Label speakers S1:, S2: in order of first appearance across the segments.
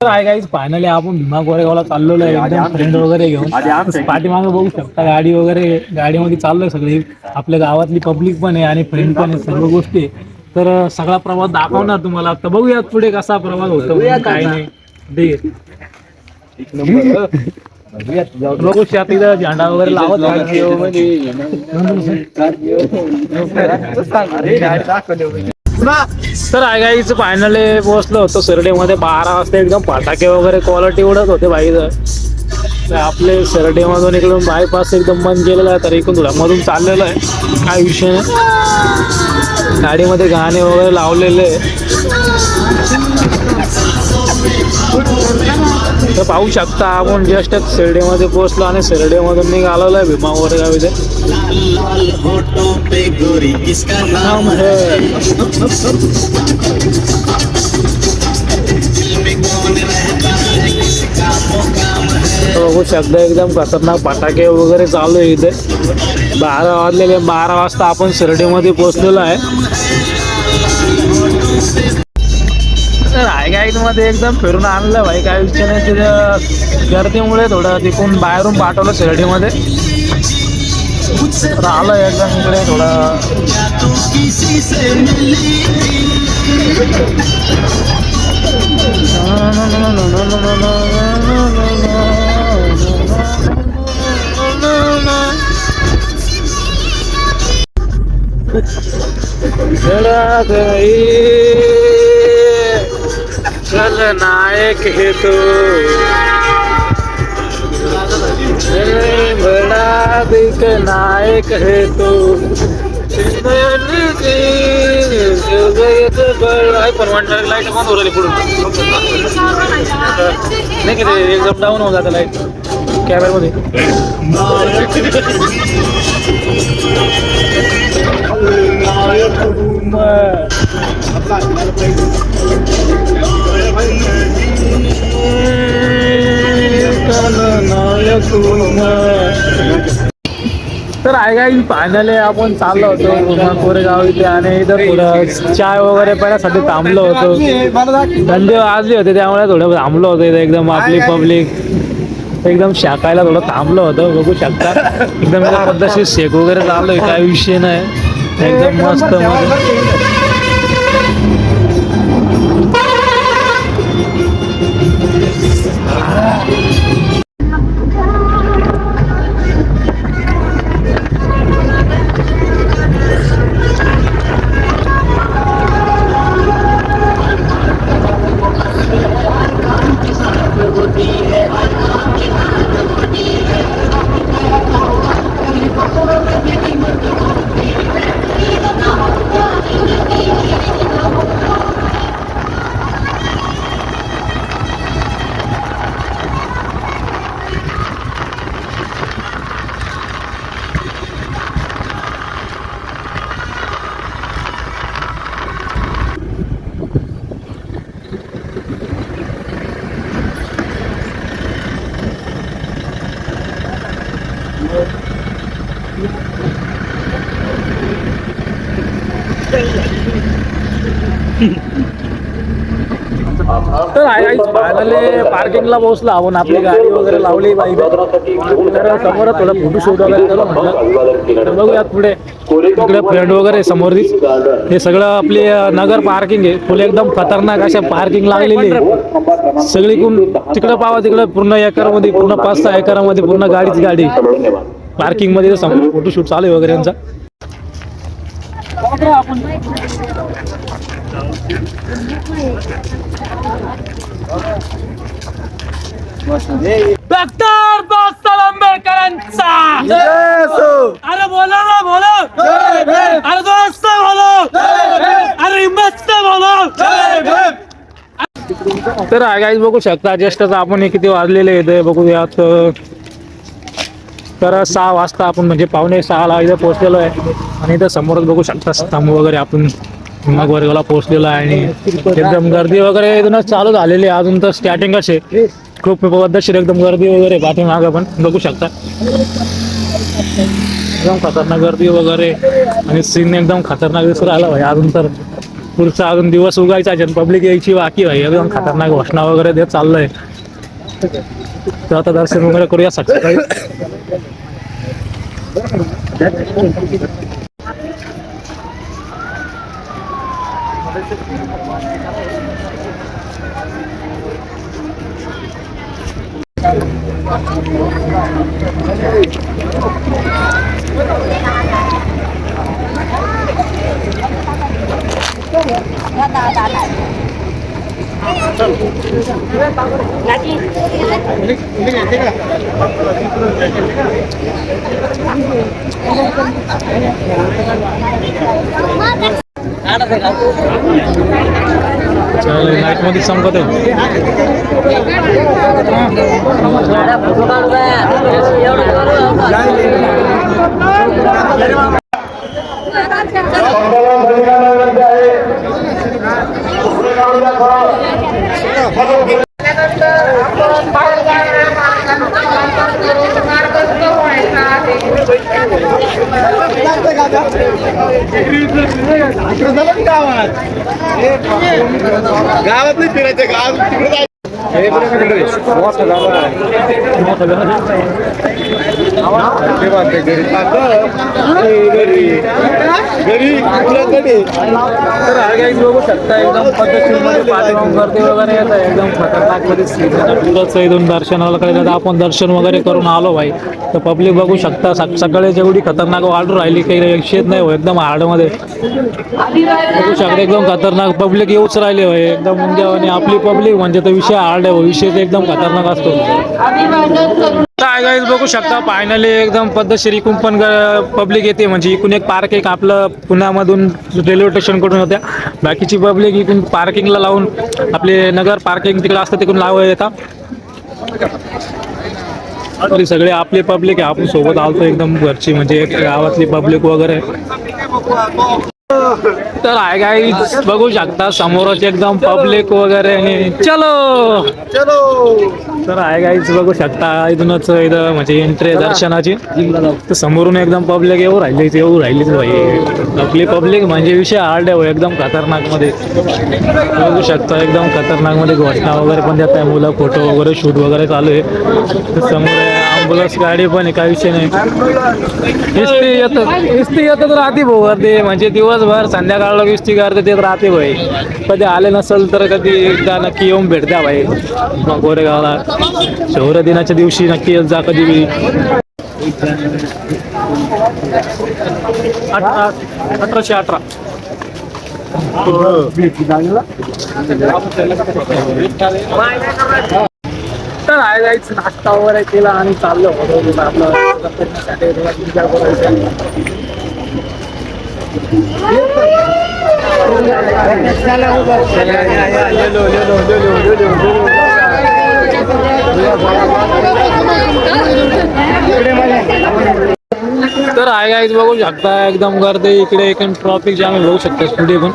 S1: तर आहे guys finally आपण भीमा कोरेगावला चाललेलो आहे एकदम फ्रेंड वगैरे घेऊन. पाठीमागे बघू शकता गाडी वगैरे, गाडीमध्ये चाललोय सगळी. आपल्या गावातली पब्लिक पण आहे आणि फ्रेंड पण आहे, सर्व गोष्टी. तर सगळा प्रवास दाखवणार तुम्हाला. तर बघूयात पुढे कसा प्रवास होतो काय नाही. बघू शकता इथं झेंडा वगैरे लावत तर आहे गाईच फायनली पोहोचलो होतो सरडेमध्ये 12 वाजता. एकदम फटाके वगैरे क्वालिटी उडत होते भाई. तर आपले सरडेमधून इकडून बायपास एकदम बंद केलेला आहे, तर इकडून थोडा मधून चाललेलं आहे. काय विषय नाही, गाडीमध्ये गाणे वगैरे लावलेले. तर पाहू शकता आपण जस्ट शिर्डीमध्ये पोहोचलो आणि शिर्डीमधून निघालेलो आहे भीमा कोरेगाव इथे. बघू शकता एकदम खतरनाक फटाके वगैरे चालू आहे इथे. 12 वाजलेले, 12 वाजता आपण शिर्डीमध्ये पोहोचलेलो आहे. तर मध्ये एकदम फिरून आणलं भाई, काय विषय नाही. तिथं गर्दीमुळे थोडं तिकून बाहेरून पाठवलं शिर्डीमध्ये. तर आलं एकदम इकडे थोडं. चल नायक है तो बड़ा दिख नायक है तो परवानगी लाईट बंद हो रही पुढून नाही का, ते एकदम डाऊन होऊन जातं लाईट कॅमेरामध्ये. तर आहे काय फायनली आपण चाललो होतो भीमा कोरेगाव इथे आणि इथं थोडं चाय वगैरे पिण्यासाठी थांबलो होतो. धंदे वाजले होते त्यामुळे थोडं थांबलो होतो इथे. एकदम आपली पब्लिक एकदम शाकायला थोडं थांबलो होतं. बघू शकता एकदम पद्धतशीर शेक वगैरे चालू आहे, काय विषय नाही. एकदम मस्त मध्ये. तर फायनली पार्किंगला पोहोचलो आपण. आपली गाडी वगैरे लावली पाहिजे. तर समोर थोडं फोटोशूट वगैरे करू म्हटलं. बघूयात पुढे. इकडे फ्रेंड वगैरे समोर हे सगळं आपली नगर पार्किंग आहे. फुल एकदम खतरनाक अशा पार्किंग लागलेली आहे सगळीकडून. तिकडं पावा तिकडं पूर्ण एकरमध्ये, पूर्ण 5-6 एकरामध्ये पूर्ण गाडीच गाडी पार्किंग मध्ये. समोर फोटोशूट चालू आहे वगैरे यांचा.
S2: डॉक्टर बाबासाहेब आंबेडकरांचा अरे बोला ना, बोला. अरे दोस्त बोलो, अरे मस्त बोलो.
S1: तर गाईज बघू शकता जस्टच आपण किती वाजलेले इथे बघूयात. तर 6 वाजता आपण म्हणजे 5:45 इथं पोहोचलेलो आहे. आणि इथं समोरच बघू शकता स्तंभ वगैरे. आपण भीमा कोरेगावला पोहोचलेलो आहे आणि एकदम गर्दी वगैरे इथूनच चालू झालेली आहे. अजून तर स्टार्टिंगच आहे. खूप पद्धतशीर एकदम गर्दी वगैरे पाठीमागं पण बघू शकता. एकदम खतरनाक गर्दी वगैरे आणि सीन एकदम खतरनाक दिसून राहिला भाई अजून तर. पुढचा अजून दिवस उगायचा आहे, पब्लिक यायची बाकी आहे, एकदम खतरनाक घोषणा वगैरे देत चाललंय. तर आता दर्शन वगैरे करूया सकाळी. नाईट मध्ये संपत आहे.
S3: गावात नाही फिरायचं गावात तिकडे
S1: तर आगाई बघू शकता एकदम पद्धतशीरमध्ये पाठिंबा करते वगैरे येत आहे, एकदम खतरनाक मध्ये इथून दर्शनाला कडे आपण दर्शन वगैरे करून आलो भाई. तर पब्लिक बघू शकता सकाळी जेवढी खतरनाक वाढू राहिली काही एकशेच नाही हो, एकदम हार्डमध्ये बघू शकता एकदम खतरनाक पब्लिक येऊच राहिली होय एकदम म्हणजे. आणि आपली पब्लिक म्हणजे तो विषय हार्ड आहे, विषय एकदम खतरनाक असतो. काय गाईज बघू शकता फायनली एकदम पद्धतशीर इकून पण पब्लिक येते, म्हणजे इकून एक पार्क एक आपलं पुण्यामधून रेल्वे स्टेशन कडून होत्या, बाकीची पब्लिक इकून पार्किंगला लावून आपले नगर पार्किंग तिकडे असतं तिकडून लावा येतात. तरी सगळे आपली पब्लिक आहे, आपण सोबत आलतो एकदम घरची म्हणजे एक गावातली पब्लिक वगैरे. तर आहे गाईज बघू शकता समोरच एकदम पब्लिक वगैरे आणि चलो चलो. तर आहे गाईज बघू शकता इथूनच इथं म्हणजे एंट्री दर्शनाची. तर समोरून एकदम पब्लिक येऊ राहिलीच भाई. आपली पब्लिक म्हणजे विषय हार्ड आहे एकदम खतरनाक मध्ये. बघू शकता एकदम खतरनाक मध्ये घोषणा वगैरे पण देत आहे, मुलं फोटो वगैरे शूट वगैरे चालू आहे. तर समोर ॲम्ब्युलन्स गाडी पण आहे, काही विषय नाही. इस्ती येतात राहते भाऊ ते म्हणजे दिवसभर संध्याकाळला इस्ती करते ते राहते भाई. कधी आले नसेल तर कधी एकदा नक्की येऊन भेट द्या भाई गोरेगावला. शौर्य दिनाच्या दिवशी नक्की येत जा कधी बी. 1818 तर आहे जायचं नाश्ता वगैरे केला आणि चाललो आपलं. तर आहे गाईज बघू शकता एकदम गर्दी इकडे एक ट्रॉफिक जाम बघू शकता स्टुडिओ पण.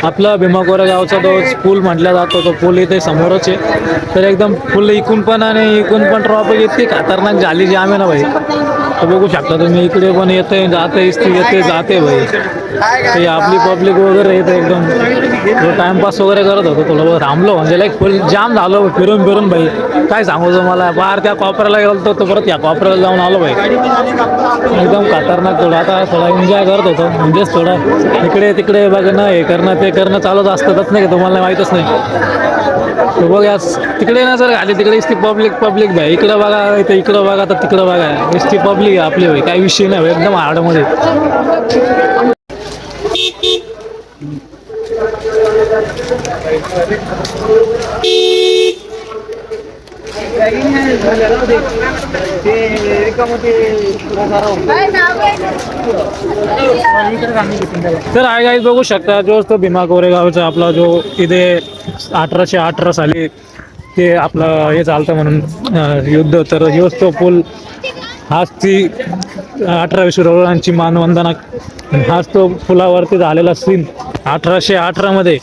S1: आपला भीमा कोरेगावचा तो पूल म्हटला जातो, तो पूल इथे समोरच आहे. तर एकदम फुल इकून पण आणि इकून पण ट्रॉफिक इतकी खतरनाक झाली जाम आहे ना भाई. तर बघू शकता तुम्ही इकडे पण येते जाते येते जाते भाई. ते आपली पब्लिक वगैरे येते एकदम टाइमपास वगैरे करत होतो, थोडं थांबलो म्हणजे लाईक फुल जाम झालो फिरून फिरून भाई. काय सांगू तुम्हाला बाहेर त्या कॉपऱ्याला गेलो तो परत या कॉपऱ्याला जाऊन आलो भाई. एकदम खतरनाक थोडं आता थोडा एन्जॉय करत होतो म्हणजेच थोडं इकडे तिकडे बघणं हे करणं ते करणं चालूच असतातच नाही का तुम्हाला माहीतच नाही. तर बघ याच तिकडे ना सर आली तिकडे इसती पब्लिक भाई. इकडं बघा इकडं बघा तर तिकडं बघा इसती पब्लिक आपली भाई. काही विषय नाही एकदम हार्डमध्ये. तर आहे गाईज बघू शकता जो तो भीमा कोरेगावचा आपला जो इथे 1818 साली ते आपलं हे चालतं म्हणून युद्ध. तर हेच तो पूल हाच ती 18 वीररावांची मानवंदना हाच तो पुलावरती झालेला सीन 1818 मध्ये.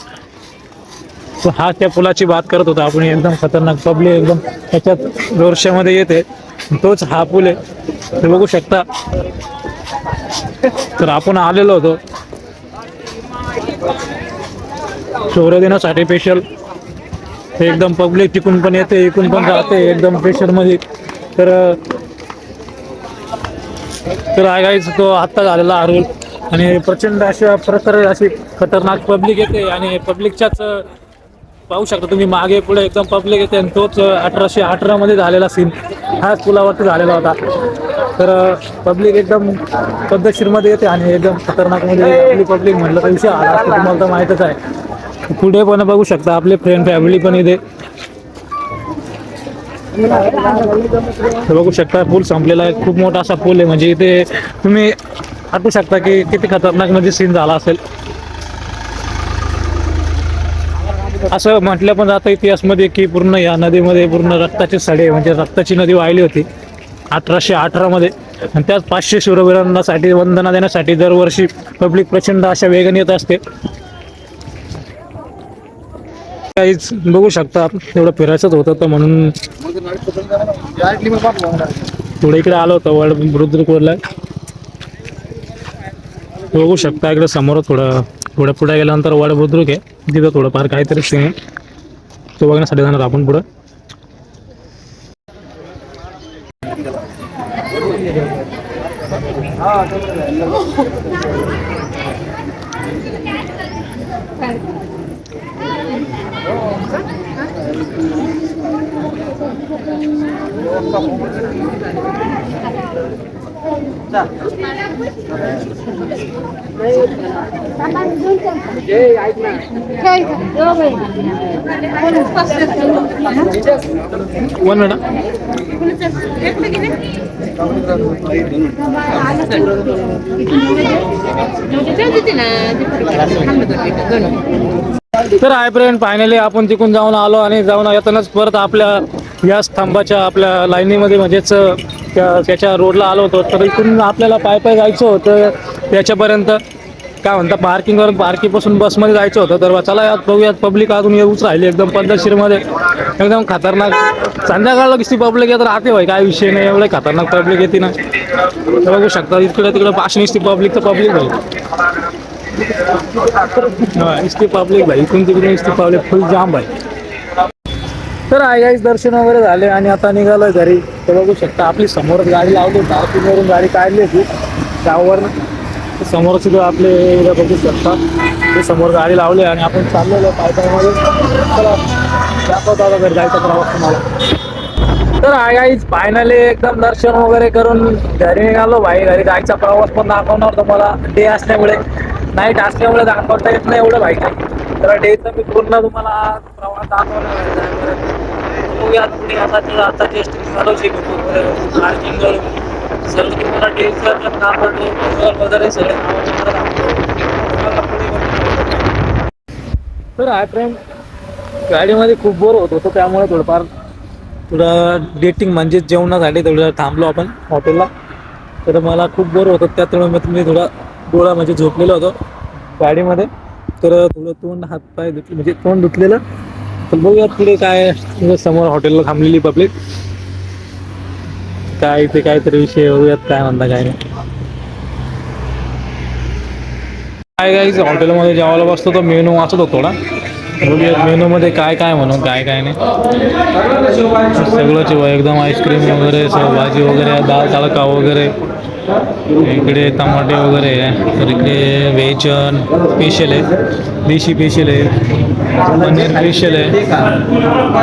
S1: हा त्या पुलाची बात करत होता आपण. एकदम खतरनाक पब्लिक एकदम त्याच्यात जोरशामध्ये येते, तोच हा पूल आहे. ते बघू शकता. तर आपण आलेलो होतो शौर्य दिनासाठी स्पेशल एकदम पब्लिक तिकून पण येते इकून पण राहते एकदम प्रेशरमध्ये. तर गाईज तो आत्ता झालेला आरोल आणि प्रचंड अशा प्रकारे अशी खतरनाक पब्लिक येते आणि पब्लिकच्याच पाहू शकता तुम्ही मागे पुढे एकदम पब्लिक येते आणि तोच 1818 मध्ये झालेला सीन हाच पुलावरती झालेला होता. तर पब्लिक एकदम पद्धतशीरमध्ये येते आणि एकदम खतरनाकमध्ये आपली पब्लिक म्हटलं तर विषय आला असतो तुम्हाला तर माहीतच आहे. पुढे पण बघू शकता आपले फ्रेंड फॅमिली पण येते. बघू शकता पूल संपलेला आहे. खूप मोठा असा पूल आहे म्हणजे इथे तुम्ही आठवू शकता की किती खतरनाक म्हणजे सीन झाला असेल. असं म्हटलं पण जातं इतिहासमध्ये की पूर्ण या नदीमध्ये पूर्ण रक्ताचे सडे म्हणजे रक्ताची नदी वाहिली होती 1818 मध्ये. आणि त्याच 500 शूरवीरांसाठी वंदना देण्यासाठी दरवर्षी पब्लिक प्रचंड अशा वेगाने येत असते. काहीच बघू शकता एवढं फिरायचंच होतं तर म्हणून थोडं इकडे आलो होतं वर्ल्ड रुद्रपूरला. बघू शकता इकडे समोर थोडं पुढे गेल्यानंतर वर्ल्ड बुद्रुक आहे तिथं थोडंफार काहीतरी सीन आहे तो बघण्यासाठी जाणार आपण पुढं. One minute. तर आहे फ्रेंड फायनली आपण तिकून जाऊन आलो आणि जाऊन येतानाच परत आपल्या या स्तंभाच्या आपल्या लाईनीमध्ये म्हणजेच त्याच्या रोडला आलो होतो. तर इथून आपल्याला पाय जायचं होतं त्याच्यापर्यंत काय म्हणता पार्किंगपासून बसमध्ये जायचं होतं. तर चला यात बघूयात पब्लिक अजून येऊच राहिली एकदम पद्धतशीरमध्ये एकदम खतरनाक. संध्याकाळला किती पब्लिक येत राहते भाई काय विषय नाही एवढे खतरनाक पब्लिक येते ना. तर बघू शकता इकडे तिकडे पाचशे पब्लिक तर पब्लिक भाई इसकी पब्लिक भाई इकडून तिकडे इसकी पब्लिक फुल जाम भाई. तर गाईस दर्शन वगैरे झाले आणि आता निघालोय घरी. तर बघू शकता आपली समोरच गाडी लावली पार्किंगवरून गाडी काढली होती त्यावर समोरच आपले बघू शकता ते समोर गाडी लावली आणि आपण चाललेलो पायपायमध्ये. चला दाखवतो आता घरी जायचा प्रवास तुम्हाला. तर गाईस फायनली एकदम दर्शन वगैरे करून घरी निघालो भाई. घरी जायचा प्रवास पण दाखवणार तुम्हाला. डे असल्यामुळे नाईट असल्यामुळे दाखवता येत नाही एवढं भाई काही. तर डेचा मी पूर्ण तुम्हाला प्रवास दाखवणार आता टेस्ट निघालो सर्व तुम्हाला टेस्ट वगैरे सगळे. तर आहे फ्रेंड गाडीमध्ये खूप बोर होत होतं त्यामुळे थोडं डेटिंग म्हणजे जेवणासाठी थोडं थांबलो आपण हॉटेलला. तर मला खूप बोर होतं त्यामुळे मी थोडा डोळा म्हणजे झोपलेलो होतो गाडीमध्ये. तर थोडं तोंड हातपाय म्हणजे तोंड धुतलेलं. तर बघूयात पुढे काय समोर हॉटेलला थांबलेली पब्लिक काय ते काहीतरी विषय बघूयात काय म्हणता काय नाही. काय काय हॉटेलमध्ये जेवायला बसतो तर मेनू वाचत होतो थोडा. बघूयात मेनूमध्ये काय काय म्हणून काय काय नाही सगळंच एकदम आईस्क्रीम वगैरे भाजी वगैरे दाल तडका वगैरे इकडे टमाटे वगैरे आहे. तर इकडे व्हेज स्पेशल आहे देशी स्पेशल आहे पनीर स्पेशल आहे.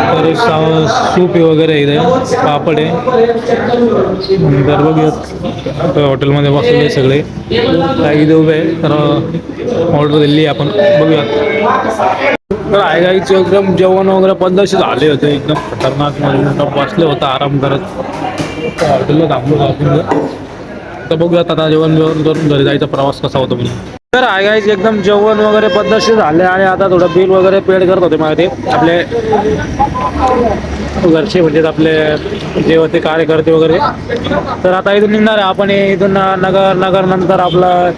S1: तर सूप वगैरे इथे पापड आहे. तर बघूयात हॉटेलमध्ये बसलेले सगळे काही इथे उभे आहे. तर ऑर्डर दिली आपण बघूयात. तर गाईचं एकदम जेवण वगैरे पद्धतशीर झाले होते एकदम खतरनाक मध्ये बसले होता आराम करत हॉटेलला थांबलो आपण. तर बघूयात आता जेवण करून घरी जायचा प्रवास कसा होतो म्हणून. तर गाईचं एकदम जेवण वगैरे पद्धतशीर झाले आणि आता थोडं बिल वगैरे पेड करत होते मला ते आपले घरचे म्हणजेच आपले जे होते कार्यकर्ते वगैरे. तर आता इथून निघणार आहे आपण इथून नगर नंतर आपला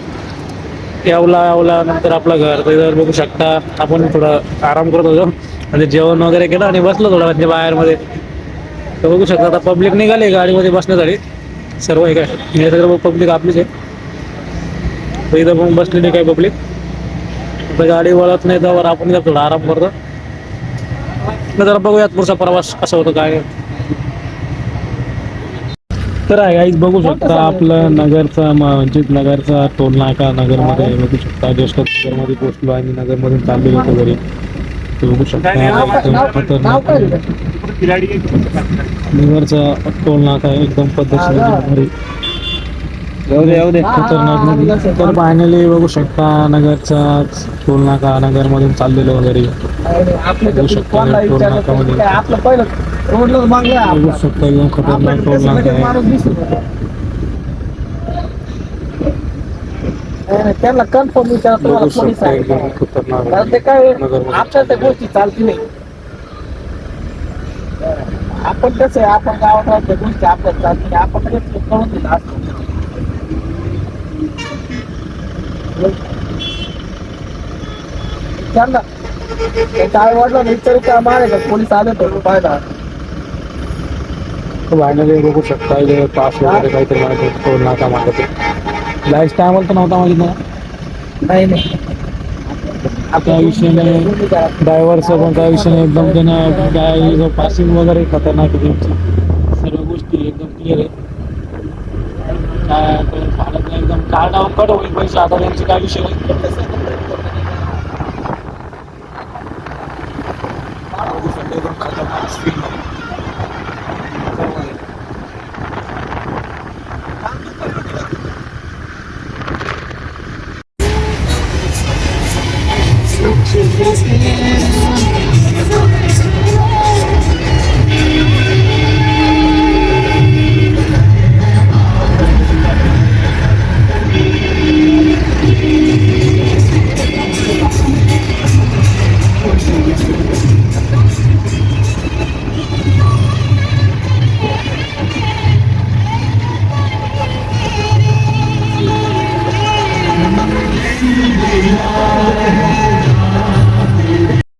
S1: यावला नंतर आपलं घर. तर बघू शकता आपण थोडं आराम करत होतो म्हणजे जेवण वगैरे केलं आणि बसलो थोडं म्हणजे बाहेरमध्ये. तर बघू शकता आता पब्लिक निघाले गाडीमध्ये बसण्यासाठी सर्व हे काय हे सगळं पब्लिक आपलीच आहे. तर इथं पण बसलेली काय पब्लिक आता गाडी वळत नाही त्यावर आपण इथं थोडा आराम करतो. मग जरा बघूयात पुढचा प्रवास कसा होतो काय. तर आहे गाईज बघू शकता आपलं नगरचा म्हणजे नगरचा टोल नाका नगरमध्ये बघू शकता. जस्ट नगरमध्ये पोहोचलो आणि नगरमधून चाललेलो होतो घरी. ते बघू शकता एकदम खतरनाक नगरचा टोल नाका एकदम पद्धतशीर घरी खतरनाक मध्ये. तर फायनली बघू शकता नगरचा टोल नाका नगरमधून चाललेलो घरी. बघू शकता टोल नाकामध्ये बघू शकता एकदम खतरनाक टोल नाका आहे.
S2: त्यांना कन्फर्म
S1: बघू शकता एकदम खतरनाक
S2: ते काय
S1: नगरमध्ये
S2: आपल्या त्या गोष्टी चालती नाही. आपण कसं आहे आपण गावात राहतो त्या गोष्टी आपल्याला चालती नाही. आपण लगेच कळून दिलं असतं. त्यांना काय वाटलं विचारू का मारे का पोलीस आले तर पाहिला.
S1: फायनली बघू शकता इथे पास वगैरे काहीतरी मागत टोल नाका मागत लाईट टायमाला तर नव्हता मागितला.
S2: नाही नाही
S1: त्या विषयाने ड्रायव्हरचं पण त्या विषयाने एकदम त्यानं पासिंग वगैरे खतरनाक आहे त्यांची. सर्व गोष्टी एकदम क्लिअर आहे. काय चालत नाही एकदम कार्डावर कट होईल पैसे आता त्यांचे काय विषय नाही. एकदम खतरनाक स्पीड